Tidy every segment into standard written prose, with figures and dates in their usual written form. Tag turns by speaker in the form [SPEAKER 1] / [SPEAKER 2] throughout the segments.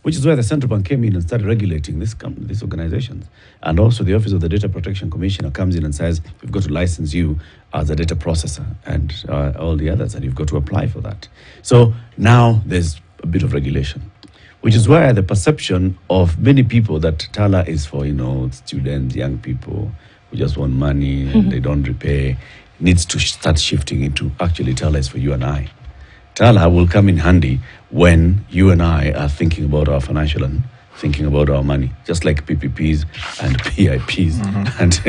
[SPEAKER 1] which is why the central bank came in and started regulating these organizations. And also the Office of the Data Protection Commissioner comes in and says, we've got to license you as a data processor and all the others, and you've got to apply for that. So now there's a bit of regulation, which is why the perception of many people that Tala is for, students, young people who just want money and they don't repay, needs to start shifting into actually Tala is for you and I. Tala will come in handy when you and I are thinking about our financial and thinking about our money, just like PPPs and PIPs. And,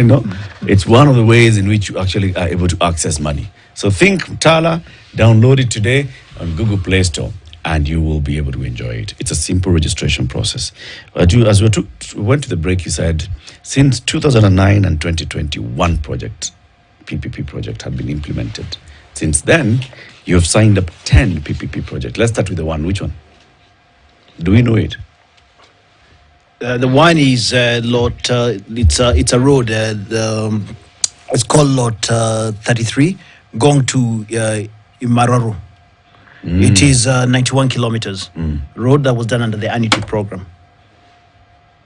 [SPEAKER 1] it's one of the ways in which you actually are able to access money. So think Tala, download it today on Google Play Store, and you will be able to enjoy it. It's a simple registration process. As we went to the break, you said, since 2009 and 2021 PPP project had been implemented. Since then, you have signed up 10 PPP projects. Let's start with the one. Which one? Do we know it?
[SPEAKER 2] The one is lot. It's a road. It's called lot 33, going to Imaroro. It is 91 kilometers road that was done under the Annuity program.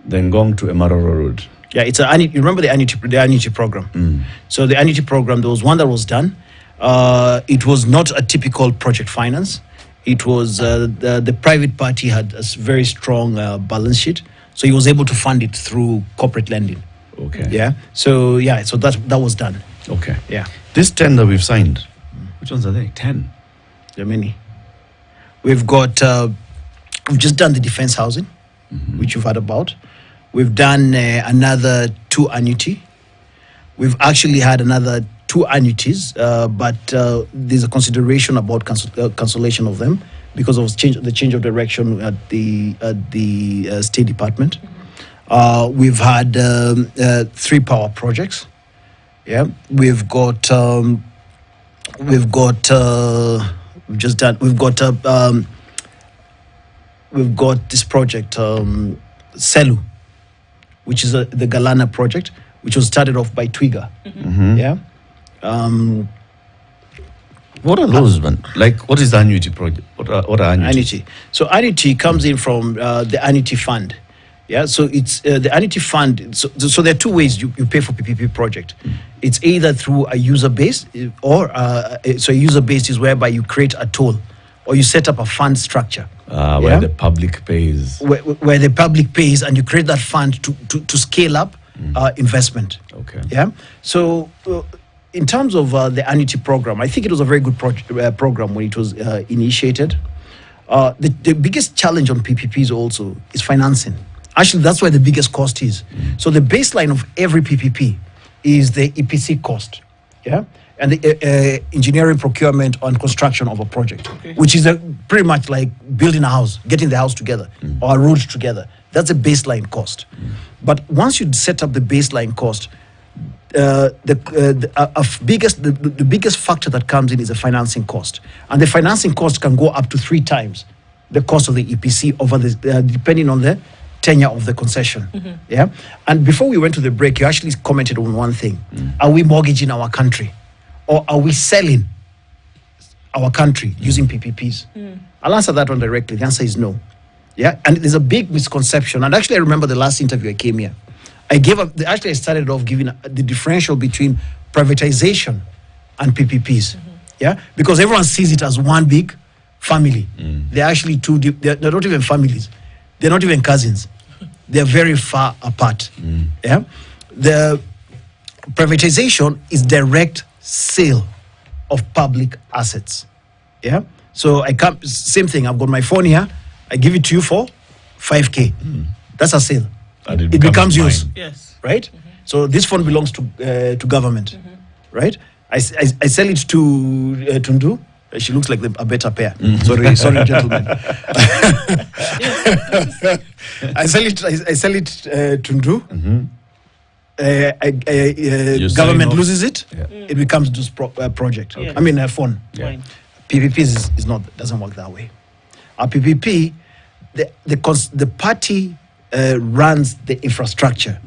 [SPEAKER 1] Then going to Emaroro Road.
[SPEAKER 2] Yeah, it's you remember the Annuity program. So the Annuity program, there was one that was done. It was not a typical project finance. It was the private party had a very strong balance sheet, so he was able to fund it through corporate lending.
[SPEAKER 1] Okay.
[SPEAKER 2] Yeah. So that was done.
[SPEAKER 1] Okay.
[SPEAKER 2] Yeah.
[SPEAKER 1] This 10 that we've signed, which ones are they? 10.
[SPEAKER 2] There are many. We've got. We've just done the defense housing, which you've heard about. We've done another 2 annuity. We've actually had another 2 annuities, but there's a consideration about cancellation of them because of the change of direction at the State Department. We've had 3 power projects. Yeah, we've got this project, Selu, which is the Galana project, which was started off by Twiga. Yeah.
[SPEAKER 1] What are those, man? Like, what is the annuity project? What are annuities?
[SPEAKER 2] Annuity. So annuity comes in from the annuity fund. Yeah. So it's the annuity fund. So there are 2 ways you pay for PPP project. It's either through a user base, or so a user base is whereby you create a tool or you set up a fund structure.
[SPEAKER 1] Where the public pays.
[SPEAKER 2] Where the public pays, and you create that fund to scale up investment.
[SPEAKER 1] Okay.
[SPEAKER 2] Yeah. So in terms of the annuity program, I think it was a very good program when it was initiated. The biggest challenge on PPPs also is financing. Actually, that's where the biggest cost is. So the baseline of every PPP is the EPC cost. Yeah. And the engineering, procurement, and construction of a project, which is pretty much like building a house, getting the house together, or a road together. That's a baseline cost. But once you set up the baseline cost, the biggest factor that comes in is the financing cost, and the financing cost can go up to 3 times the cost of the EPC over the depending on the tenure of the concession. Yeah. And before we went to the break, you actually commented on one thing: are we mortgaging our country? Or are we selling our country using PPPs? I'll answer that one directly. The answer is no. Yeah, and there's a big misconception. And actually, I remember the last interview I came here. I started off giving the differential between privatization and PPPs. Yeah, because everyone sees it as one big family. They're actually 2. They're not even families. They're not even cousins. They're very far apart. Yeah, the privatization is direct sale of public assets. Yeah. So same thing. I've got my phone here. I give it to you for 5K. That's a sale.
[SPEAKER 1] And
[SPEAKER 2] it becomes yours.
[SPEAKER 3] Yes.
[SPEAKER 2] Right. So this phone belongs to government. Right. I sell it to Tundu. She looks like a better pair. Sorry, gentlemen. I sell it to Tundu. Government loses it, it becomes just project.
[SPEAKER 3] Okay.
[SPEAKER 2] I mean, a phone.
[SPEAKER 3] Yeah.
[SPEAKER 2] PPPs doesn't work that way. A PPP, the party runs the infrastructure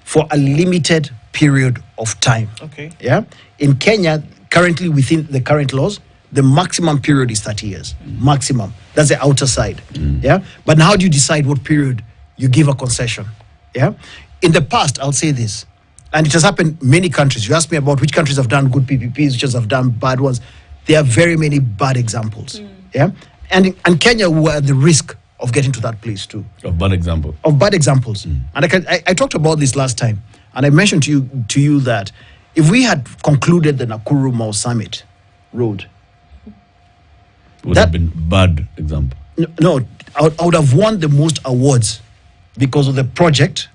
[SPEAKER 2] for a limited period of time.
[SPEAKER 3] Okay.
[SPEAKER 2] Yeah. In Kenya, currently within the current laws, the maximum period is 30 years. Maximum. That's the outer side. Yeah. But now how do you decide what period you give a concession? Yeah. In the past, I'll say this, and it has happened in many countries. You ask me about which countries have done good PPPs, which have done bad ones. There are very many bad examples. Yeah. And Kenya were at the risk of getting to that place too.
[SPEAKER 1] Of bad example.
[SPEAKER 2] Of bad examples. And I talked about this last time, and I mentioned to you that if we had concluded the Nakuru-Mau Summit Road,
[SPEAKER 1] would have been bad example.
[SPEAKER 2] No, I would have won the most awards because of the project,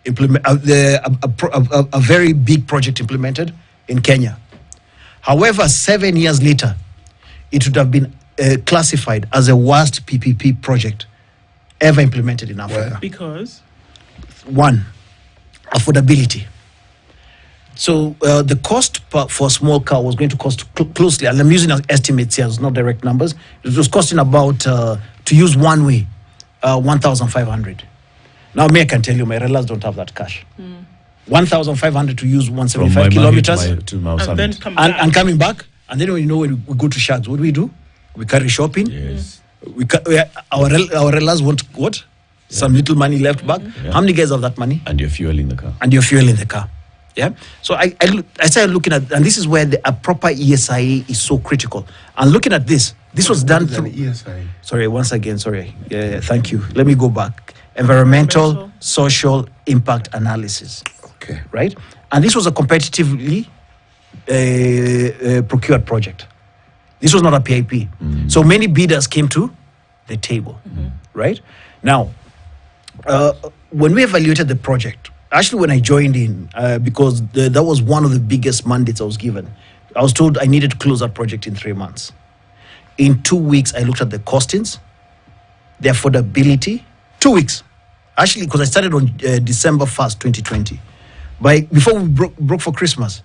[SPEAKER 2] a very big project implemented in Kenya. However, 7 years later, it would have been classified as the worst PPP project ever implemented in Africa.
[SPEAKER 3] Because?
[SPEAKER 2] One, affordability. So the cost for a small car was going to cost closely, and I'm using estimates here, it's not direct numbers. It was costing about, to use one way, 1,500. Now, me, I can tell you, my relatives don't have that cash. 1,500 to use 175 kilometers. And coming back. And then when we go to Shags, what do? We carry shopping.
[SPEAKER 1] Yes.
[SPEAKER 2] Our relatives want what? Yeah. Some little money left back. Yeah. How many guys have that money?
[SPEAKER 1] And you're fueling the car.
[SPEAKER 2] Yeah. So I started looking at, and this is where a proper ESIA is so critical. And looking at this was done through
[SPEAKER 4] ESIA.
[SPEAKER 2] Sorry, once again, sorry. Yeah, thank you. Let me go back. Environmental, social impact analysis.
[SPEAKER 4] Okay.
[SPEAKER 2] Right? And this was a competitively procured project. This was not a PIP. So many bidders came to the table. Right? Now, when we evaluated the project, actually when I joined in, because that was one of the biggest mandates I was given, I was told I needed to close that project in 3 months. In 2 weeks, I looked at the costings, the affordability. 2 weeks. Actually, because I started on December 1st, 2020. Before we broke for Christmas,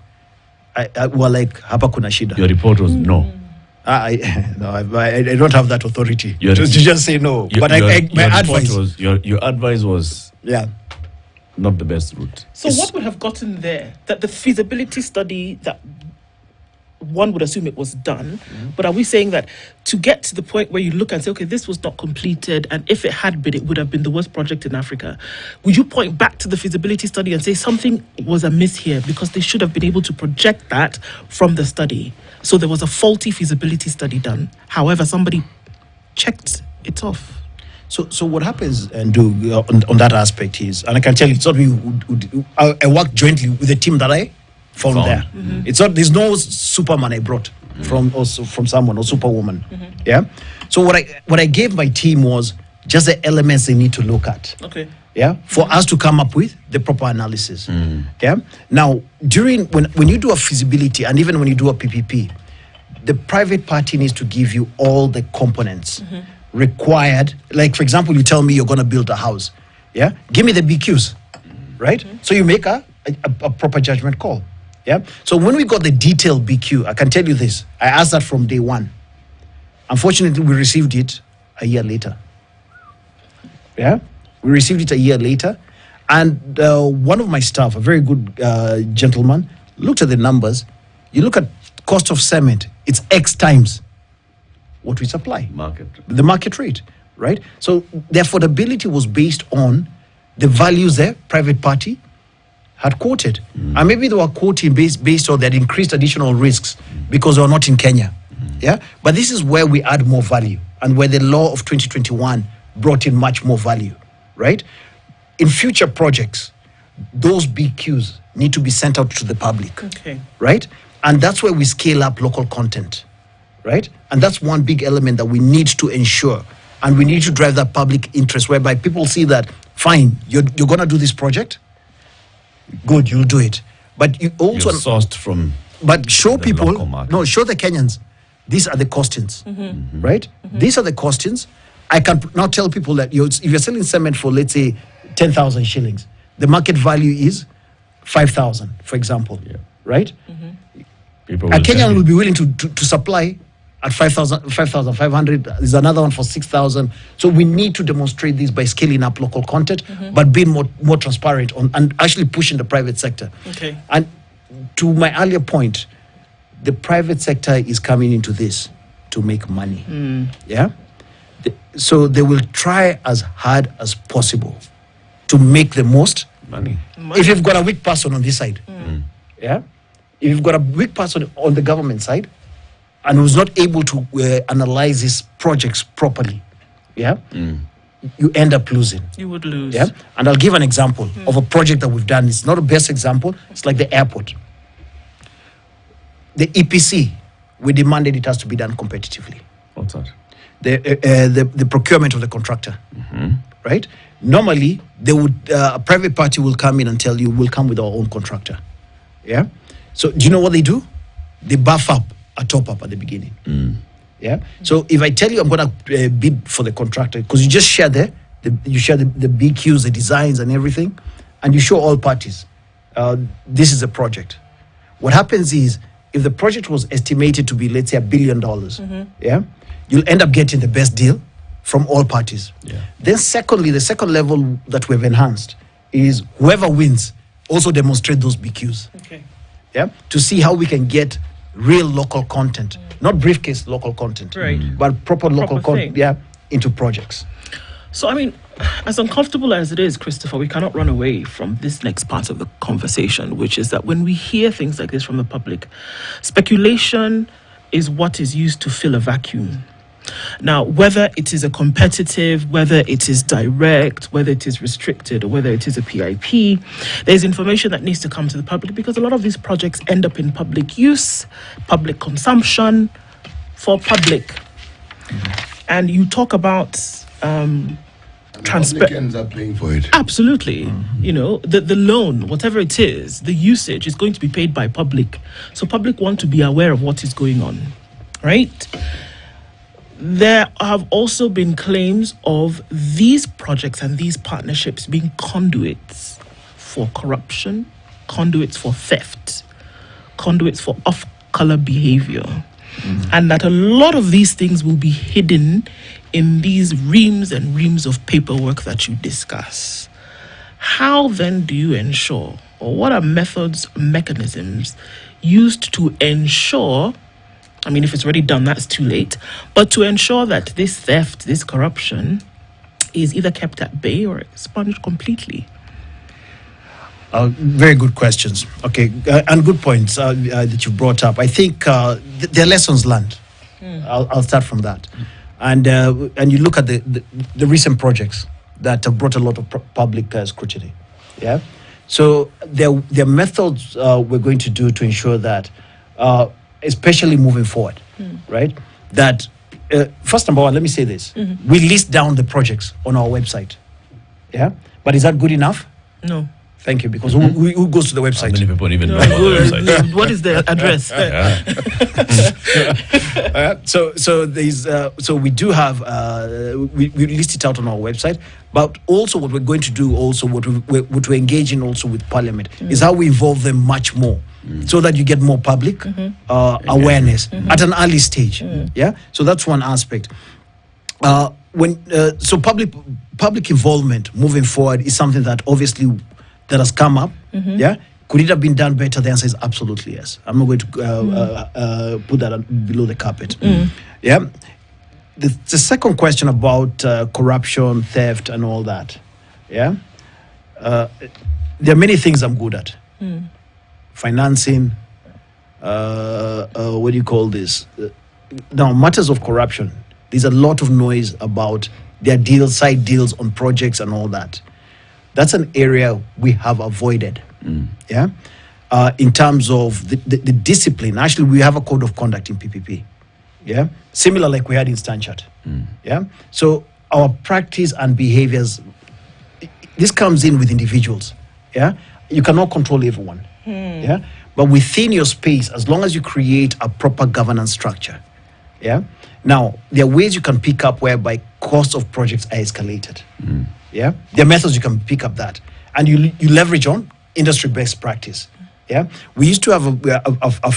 [SPEAKER 2] I were like, hapa kuna shida.
[SPEAKER 1] Your report was no.
[SPEAKER 2] I don't have that authority to just say no. But my advice
[SPEAKER 1] your advice was not the best route.
[SPEAKER 3] So what would have gotten there? That the feasibility study, that one would assume it was done, but are we saying that to get to the point where you look and say, okay, this was not completed, and if it had been, it would have been the worst project in Africa? Would you point back to the feasibility study and say something was amiss here because they should have been able to project that from the study? So there was a faulty feasibility study done. However, somebody checked it off.
[SPEAKER 2] So what happens and on that aspect is, and I can tell you, it's not me. I work jointly with the team that I found there. It's not. There's no Superman I brought from someone or Superwoman. Yeah. So what I gave my team was just the elements they need to look at.
[SPEAKER 3] Okay.
[SPEAKER 2] Yeah. For us to come up with the proper analysis. Yeah. Now, when you do a feasibility and even when you do a PPP, the private party needs to give you all the components required. Like, for example, you tell me you're going to build a house. Yeah. Give me the BQs. Right. So you make a proper judgment call. Yeah. So when we got the detailed BQ, I can tell you this. I asked that from day one. Unfortunately, we received it a year later. Yeah. We received it a year later. And one of my staff, a very good gentleman, looked at the numbers. You look at cost of cement, it's X times what we supply. The market rate, right? So the affordability was based on the values the private party had quoted. And maybe they were quoting based on that increased additional risks because they were not in Kenya. Yeah. But this is where we add more value and where the law of 2021 brought in much more value, right? In future projects, those BQs need to be sent out to the public, right? And that's where we scale up local content, right? And that's one big element that we need to ensure. And we need to drive that public interest whereby people see that, fine, you're going to do this project, good, you'll do it. But you also...
[SPEAKER 1] You're sourced from...
[SPEAKER 2] But show people... No, show the Kenyans. These are the costings, right? These are the costings. I can now tell people that if you're selling cement for, let's say, 10,000 shillings, the market value is 5,000, for example, right? A Kenyan will be willing to supply at 5,500. There's another one for 6,000. So we need to demonstrate this by scaling up local content, but being more transparent and actually pushing the private sector.
[SPEAKER 3] Okay.
[SPEAKER 2] And to my earlier point, the private sector is coming into this to make money. Yeah. So they will try as hard as possible to make the most
[SPEAKER 1] Money.
[SPEAKER 2] if you've got a weak person on this side. Yeah, if you've got a weak person on the government side and who's not able to analyze his projects properly, yeah, you end up losing.
[SPEAKER 3] You would lose.
[SPEAKER 2] Yeah, and I'll give an example of a project that we've done. It's not the best example. It's like the airport. The EPC, we demanded it has to be done competitively.
[SPEAKER 1] What's that?
[SPEAKER 2] The procurement of the contractor, right? Normally, they would a private party will come in and tell you, we'll come with our own contractor. Yeah. So do you know what they do? They buff up a top up at the beginning. Yeah. So if I tell you I'm going to bid for the contractor, because you just share the BQs, the designs, and everything, and you show all parties, this is a project. What happens is, if the project was estimated to be, let's say, $1 billion, yeah, you'll end up getting the best deal from all parties.
[SPEAKER 1] Yeah.
[SPEAKER 2] Then secondly, the second level that we've enhanced is whoever wins also demonstrate those BQs.
[SPEAKER 3] Okay.
[SPEAKER 2] Yeah, to see how we can get real local content, not briefcase local content,
[SPEAKER 3] Right.
[SPEAKER 2] but proper local content,
[SPEAKER 3] thing.
[SPEAKER 2] yeah, into projects.
[SPEAKER 3] So, I mean, as uncomfortable as it is, Christopher, we cannot run away from this next part of the conversation, which is that when we hear things like this from the public, speculation is what is used to fill a vacuum. Now, whether it is a competitive, whether it is direct, whether it is restricted, or whether it is a PIP, there's information that needs to come to the public, because a lot of these projects end up in public use, public consumption, for public. And you talk about
[SPEAKER 4] Public ends up paying for it.
[SPEAKER 3] Absolutely. You know, the loan, whatever it is, the usage is going to be paid by public. So public want to be aware of what is going on, right? There have also been claims of these projects and these partnerships being conduits for corruption, conduits for theft, conduits for off-color behavior. And that a lot of these things will be hidden in these reams and reams of paperwork that you discuss. How then do you ensure, or what are methods, mechanisms used to ensure, I mean, if it's already done, that's too late, but to ensure that this theft, this corruption is either kept at bay or expunged completely?
[SPEAKER 2] Very good questions. Okay, and good points that you brought up. I think there are lessons learned. I'll start from that, and you look at the recent projects that have brought a lot of public scrutiny. Yeah, so there are methods we're going to do to ensure that, especially moving forward, right? That first, number one, let me say this: we list down the projects on our website. Yeah, but is that good enough?
[SPEAKER 3] No.
[SPEAKER 2] Thank you, because who goes to the
[SPEAKER 1] How
[SPEAKER 2] website?
[SPEAKER 1] many people even know about the website?
[SPEAKER 3] What is the address?
[SPEAKER 2] So we do have we list it out on our website, but also what we're going to do, also what we're engaging also with Parliament is how we involve them much more, so that you get more public awareness at an early stage. Yeah, so that's one aspect. So public involvement moving forward is something that obviously that has come up. Yeah, could it have been done better? The answer is absolutely yes. I'm not going to put that below the carpet. Yeah. The second question about corruption, theft, and all that. Yeah, there are many things I'm good at. Financing. What do you call this? Now, matters of corruption. There's a lot of noise about their deals, side deals on projects and all that. That's an area we have avoided. Yeah, in terms of the discipline. Actually, we have a code of conduct in PPP. Yeah, similar like we had in Stanchart. Yeah, so our practice and behaviors. This comes in with individuals. Yeah, you cannot control everyone. Yeah, but within your space, as long as you create a proper governance structure. Yeah. Now, there are ways you can pick up whereby costs of projects are escalated. Yeah, there are methods you can pick up that, and you leverage on industry best practice. Yeah, we used to have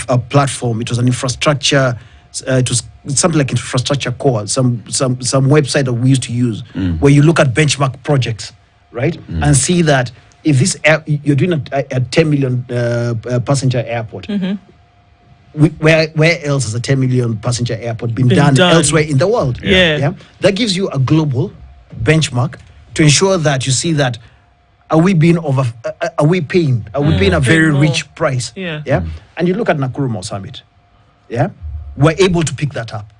[SPEAKER 2] a platform. It was an infrastructure. It was something like infrastructure core, some website that we used to use, where you look at benchmark projects, right, and see that if this you're doing a 10 million passenger airport. where else has a 10 million passenger airport been
[SPEAKER 3] Been
[SPEAKER 2] done
[SPEAKER 3] done.
[SPEAKER 2] elsewhere in the world?
[SPEAKER 3] Yeah.
[SPEAKER 2] That gives you a global benchmark to ensure that you see that are we paying a very
[SPEAKER 3] more.
[SPEAKER 2] rich price?
[SPEAKER 3] Yeah.
[SPEAKER 2] And you look at Nakuru Summit. We're able to pick that up.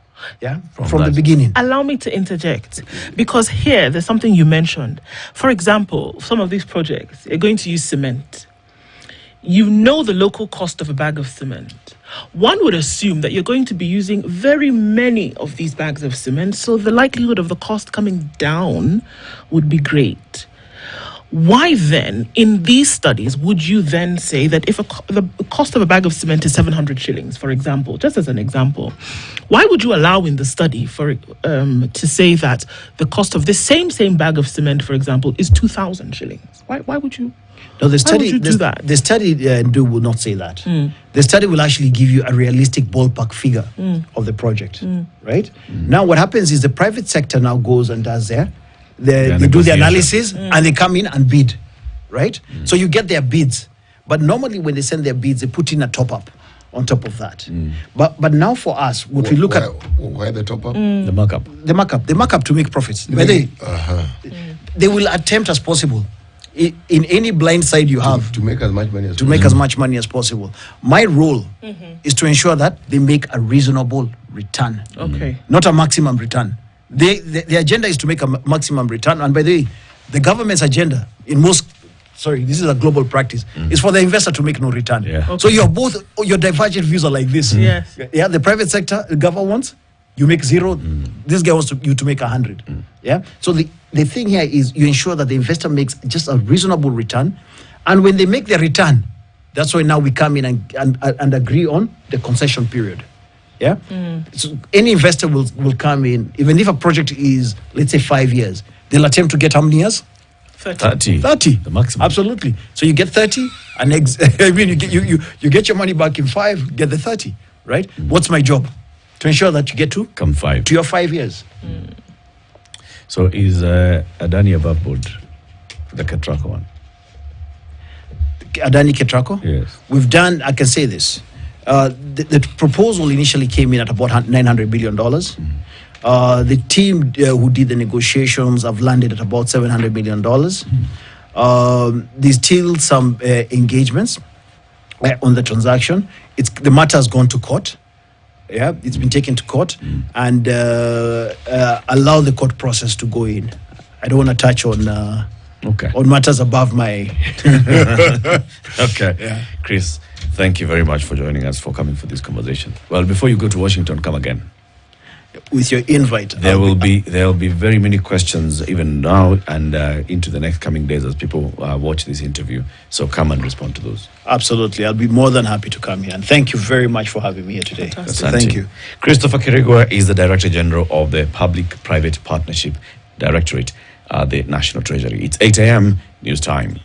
[SPEAKER 2] From the
[SPEAKER 1] that.
[SPEAKER 2] beginning.
[SPEAKER 3] Allow me to interject, because here there's something you mentioned. For example, some of these projects are going to use cement. You know the local cost of a bag of cement. One would assume that you're going to be using very many of these bags of cement, so the likelihood of the cost coming down would be great. Why then, in these studies, would you then say that if the cost of a bag of cement is 700 shillings, for example, just as an example, why would you allow in the study to say that the cost of this same bag of cement, for example, is 2,000 shillings? Why would you?
[SPEAKER 2] No, the study
[SPEAKER 3] would you do that?
[SPEAKER 2] The study will not say that. The study will actually give you a realistic ballpark figure of the project, right? Now, what happens is the private sector now goes and does they do the analysis and they come in and bid, right? So you get their bids, but normally when they send their bids, they put in a top up on top of that. But now for us, what we look at
[SPEAKER 4] why the top up?
[SPEAKER 1] The markup.
[SPEAKER 2] the markup to make profits. Where they will attempt as possible in any blind side you have
[SPEAKER 4] To make as much money as
[SPEAKER 2] to make as much money as possible. My role is to ensure that they make a reasonable return,
[SPEAKER 3] Okay.
[SPEAKER 2] not a maximum return. The agenda is to make a maximum return. And by the way, the government's agenda this is a global practice, is for the investor to make no return.
[SPEAKER 1] Yeah.
[SPEAKER 2] So your divergent views are like this.
[SPEAKER 3] Yes.
[SPEAKER 2] Yeah, the private sector, the government wants, you make 0. This guy wants you to make 100. Yeah. So the thing here is you ensure that the investor makes just a reasonable return. And when they make their return, that's why now we come in and agree on the concession period. Yeah. So any investor will come in, even if a project is, let's say, 5 years, they'll attempt to get how many years?
[SPEAKER 3] 30.
[SPEAKER 2] 30.
[SPEAKER 1] The maximum.
[SPEAKER 2] Absolutely. So you get 30, and I mean, you get your money back in 5, get the 30, right? What's my job? To ensure that you get to
[SPEAKER 1] Come 5.
[SPEAKER 2] your 5 years.
[SPEAKER 1] So is Adani above board? The Ketrako one.
[SPEAKER 2] Adani Ketrako?
[SPEAKER 1] Yes.
[SPEAKER 2] We've done, I can say this. The proposal initially came in at about $900 billion. The team who did the negotiations have landed at about $700 million. There's still some engagements on the transaction. The matter has gone to court. Yeah, it's been taken to court and allow the court process to go in. I don't want to touch on matters above my.
[SPEAKER 1] Okay.
[SPEAKER 2] Yeah.
[SPEAKER 1] Chris, thank you very much for joining us, for coming for this conversation. Well, before you go to Washington, come again.
[SPEAKER 2] With your invite,
[SPEAKER 1] There will be very many questions even now and into the next coming days as people watch this interview. So come and respond to those.
[SPEAKER 2] Absolutely, I'll be more than happy to come here. And thank you very much for having me here today.
[SPEAKER 3] Fantastic.
[SPEAKER 2] Thank you.
[SPEAKER 1] Christopher Kirigwa is the Director General of the Public-Private Partnership Directorate, the National Treasury. It's 8 a.m. news time.